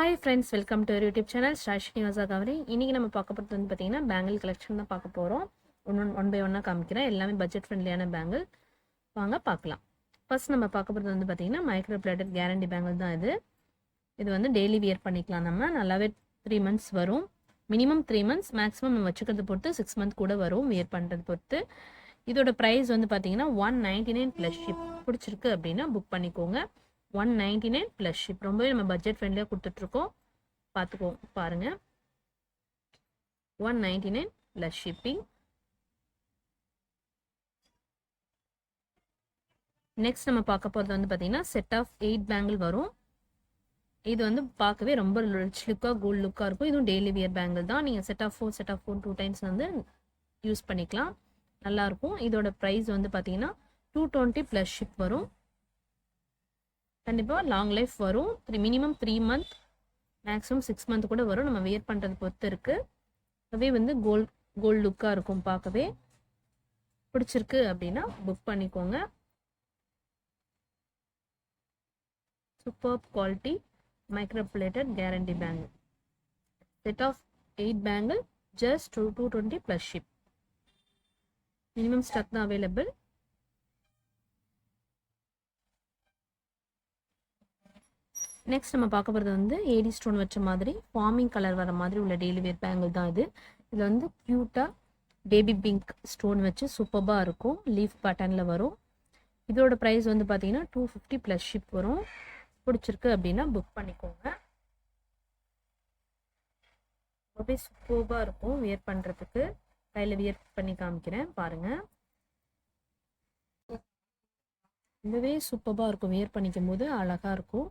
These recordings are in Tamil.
Hi friends, welcome to YouTube channel Srinivasa கவரி. இன்றைக்கி நம்ம பார்க்க போகிறது வந்து பார்த்திங்கன்னா பேங்கிள் கலெக்ஷன் தான் பார்க்க போகிறோம். ஒன் பை ஒன்னாக காமிக்கிறேன். எல்லாமே பட்ஜெட் ஃப்ரெண்ட்லியான பேங்கிள். வாங்க பார்க்கலாம். ஃபர்ஸ்ட் நம்ம பார்க்க போகிறது வந்து பார்த்திங்கன்னா மைக்ரோ பிளேட்டட் கேரண்டி பேங்கிள் தான் இது வந்து டெய்லி வியர் பண்ணிக்கலாம். நம்ம நல்லாவே 3 months வரும். மினிமம் 3 months, மேக்ஸிமம் நம்ம வச்சுக்கிறத பொறுத்து 6 month கூட வரும் வியர் பண்ணுறது பொறுத்து. இதோட ப்ரைஸ் வந்து பார்த்திங்கன்னா 199 ப்ளஸ் ஷிப். பிடிச்சிருக்கு அப்படின்னா புக் பண்ணிக்கோங்க. 199 ப்ளஸ் ஷிப். ரொம்பவே நம்ம பட்ஜெட் ஃப்ரெண்ட்லியாக கொடுத்துட்ருக்கோம். பார்த்துக்கோ பாருங்கள். 199 ப்ளஸ் ஷிப்பிங். நெக்ஸ்ட் நம்ம பார்க்க போகிறது வந்து பார்த்தீங்கன்னா செட் ஆஃப் 8 பேங்கிள் வரும். இது வந்து பார்க்கவே ரொம்ப ரிச் லுக்காக கோல்ட் லுக்காக இருக்கும். இதுவும் டெய்லி வியர் பேங்கிள் தான். நீங்கள் செட் ஆஃப் 4 2 times வந்து யூஸ் பண்ணிக்கலாம். நல்லாயிருக்கும். இதோட ப்ரைஸ் வந்து பார்த்தீங்கன்னா 220 ப்ளஸ் ஷிப் வரும். கண்டிப்பாக லாங் லைஃப் வரும். மினிமம் 3 month, மேக்ஸிமம் 6 month கூட வரும். நம்ம வியர் பண்ணுறது பொறுத்து இருக்குது. அதுவே வந்து கோல்ட் லுக்காக இருக்கும். பார்க்கவே பிடிச்சிருக்கு அப்படின்னா புக் பண்ணிக்கோங்க. Super quality micro plated guarantee bangle. Set of 8 bangle just 220 plus ship. Minimum stock தான் அவைலபிள். நெக்ஸ்ட் நம்ம பார்க்க போகிறது வந்து ஏடி ஸ்டோன் வச்ச மாதிரி ஃபார்மிங் கலர் வர மாதிரி உள்ள டெய்லி வேர் பேங்கிள் தான் இது. இதில் வந்து க்யூட்டாக பேபி பிங்க் ஸ்டோன் வச்சு சூப்பராக இருக்கும். லீஃப் பேட்டர்னில் வரும். இதோட ப்ரைஸ் வந்து பார்த்தீங்கன்னா 250 ப்ளஸ் ஷிப் வரும். பிடிச்சிருக்கு அப்படின்னா புக் பண்ணிக்கோங்க. ரொம்பவே சூப்பராக இருக்கும் வியர் பண்ணுறதுக்கு. கையில் வியர் பண்ணி காமிக்கிறேன் பாருங்கள். ரொம்பவே சூப்பராக இருக்கும். வியர் பண்ணிக்கும் போது அழகாக இருக்கும்.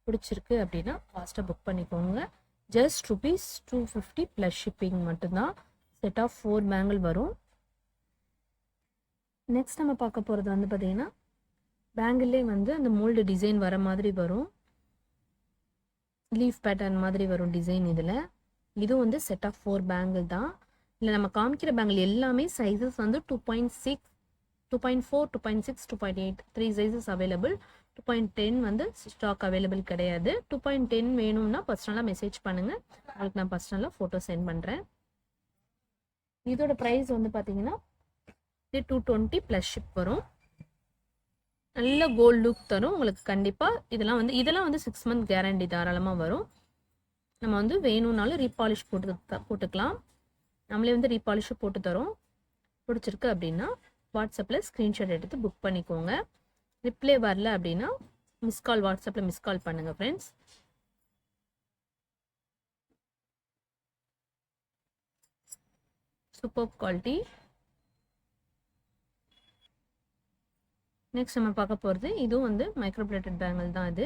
பிடிச்சிருக்கு அப்படின்னா ஃபாஸ்ட்டாக புக் பண்ணிக்கோங்க. ஜஸ்ட் ₹250 ப்ளஸ் ஷிப்பிங் மட்டும்தான். செட் ஆஃப் 4 பேங்கிள் வரும். நெக்ஸ்ட் நம்ம பார்க்க போகிறது வந்து பார்த்தீங்கன்னா பேங்கிள்லே வந்து அந்த மோல்டு டிசைன் வர மாதிரி வரும். லீஃப் பேட்டர்ன் மாதிரி வரும் டிசைன். இதில் இதுவும் வந்து செட் ஆஃப் 4 பேங்கிள் தான். இல்லை நம்ம காமிக்கிற பேங்கிள் எல்லாமே சைஸஸ் வந்து 2.6, 2.4, 2.6, 2.8 3 சைஸஸ் அவைலபிள். 2.10 வந்து ஸ்டாக் அவைலபிள் கிடையாது. 2.10 வேணும்னா பர்சனலாக மெசேஜ் பண்ணுங்கள். உங்களுக்கு நான் பர்சனலாக ஃபோட்டோ சென்ட் பண்ணுறேன். இதோட ப்ரைஸ் வந்து பார்த்தீங்கன்னா 220 ப்ளஸ் ஷிப் வரும். நல்ல கோல்ட் லுக் தரும் உங்களுக்கு. கண்டிப்பாக இதெல்லாம் வந்து 6 month கேரண்டி தாராளமாக வரும். நம்ம வந்து வேணும்னாலும் ரீபாலிஷ் போட்டுக்கலாம். நம்மளே வந்து ரீபாலிஷ் போட்டு தரோம். பிடிச்சிருக்கு அப்படின்னா வாட்ஸ்அப்பில் ஸ்க்ரீன்ஷாட் எடுத்து புக் பண்ணிக்கோங்க. ரிப்ளை வரல அப்படின்னா வாட்ஸ்அப்பில் மிஸ்கால் பண்ணுங்கள் ஃப்ரெண்ட்ஸ். Super quality. நெக்ஸ்ட் நம்ம பார்க்க போகிறது இதுவும் வந்து மைக்ரோ பிளேட்டட் பேங்கிள் தான்.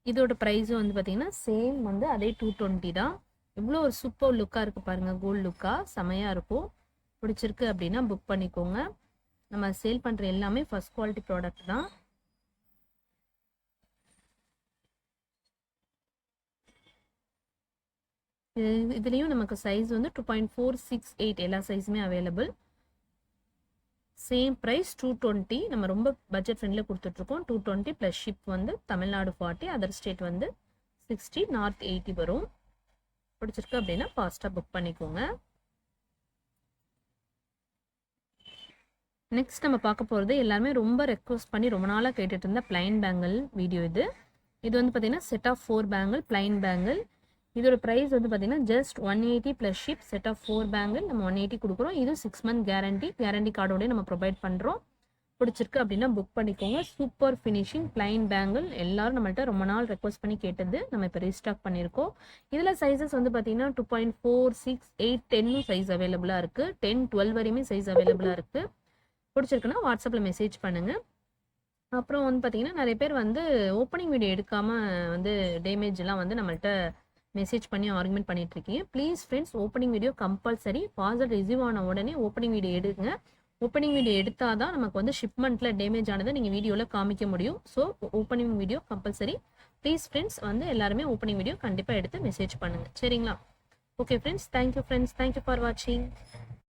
இதோட ப்ரைஸும் வந்து பார்த்தீங்கன்னா சேம் வந்து அதே 220 தான். இவ்வளோ ஒரு சூப்பர் லுக்காக இருக்குது பாருங்கள். கோல்ட் லுக்காக செமையாக இருக்கும். பிடிச்சிருக்கு அப்படின்னா புக் பண்ணிக்கோங்க. நம்ம சேல் பண்ணுற எல்லாமே ஃபர்ஸ்ட் குவாலிட்டி ப்ராடக்ட் தான். இதுலேயும் நமக்கு சைஸ் வந்து 2.468 எல்லா சைஸுமே அவைலபிள். Same price 220. நம்ம ரொம்ப பட்ஜெட் ஃப்ரெண்ட்லியில் கொடுத்துட்ருக்கோம். 220 ப்ளஸ் ஷிப் வந்து தமிழ்நாடு 40, அதர் ஸ்டேட் வந்து 60, நார்த் 80 வரும். பிடிச்சிருக்கு அப்படின்னா ஃபாஸ்ட்டாக புக் பண்ணிக்கோங்க. நெக்ஸ்ட் நம்ம பார்க்க போகிறது எல்லாருமே ரொம்ப ரெக்வஸ்ட் பண்ணி ரொம்ப நாளாக கேட்டுட்டு இருந்த பிளைன் பேங்கிள் வீடியோ இது வந்து பார்த்தீங்கன்னா set of 4 bangle plain bangle. இதோட ப்ரைஸ் வந்து பார்த்தீங்கன்னா just 180 plus ship. Set of 4 bangle நம்ம 180 கொடுக்குறோம். இது 6 month கேரண்டி கார்டோடய நம்ம ப்ரொவைட் பண்ணுறோம். பிடிச்சிருக்கு அப்படின்னா புக் பண்ணிக்கோங்க. சூப்பர் ஃபினிஷிங் பிளைன் பேங்கிள் எல்லாரும் நம்மள்ட்ட ரொம்ப நாள் ரெக்வஸ்ட் பண்ணி கேட்டது. நம்ம இப்போ ரீஸ்டாக் பண்ணியிருக்கோம். இதில் சைஸஸ் வந்து பார்த்தீங்கன்னா 2.4, 6, 8, 10 சைஸ் அவைலபிளாக இருக்குது. 10, 12 வரையுமே சைஸ் அவைலபிளாக இருக்குது. பிடிச்சிருக்குன்னா வாட்ஸ்அப்பில் மெசேஜ் பண்ணுங்கள். அப்புறம் வந்து பார்த்தீங்கன்னா நிறைய பேர் வந்து ஓப்பனிங் வீடியோ எடுக்காமல் வந்து டேமேஜ்லாம் வந்து நம்மள்ட்ட மெசேஜ் பண்ணி ஆர்குமெண்ட் பண்ணிகிட்ருக்கீங்க. Please friends, opening video compulsory. Parcel receive ஆன உடனே ஓப்பனிங் வீடியோ எடுங்க. ஓப்பனிங் வீடியோ எடுத்தால் தான் நமக்கு வந்து ஷிப்மெண்ட்டில் டேமேஜ் ஆனதை நீங்கள் வீடியோவில் காமிக்க முடியும். So opening video compulsory. Please friends வந்து எல்லாருமே ஓப்பனிங் வீடியோ கண்டிப்பாக எடுத்து மெசேஜ் பண்ணுங்கள். சரிங்களா? Okay friends, thank you friends, thank you for வாட்சிங்.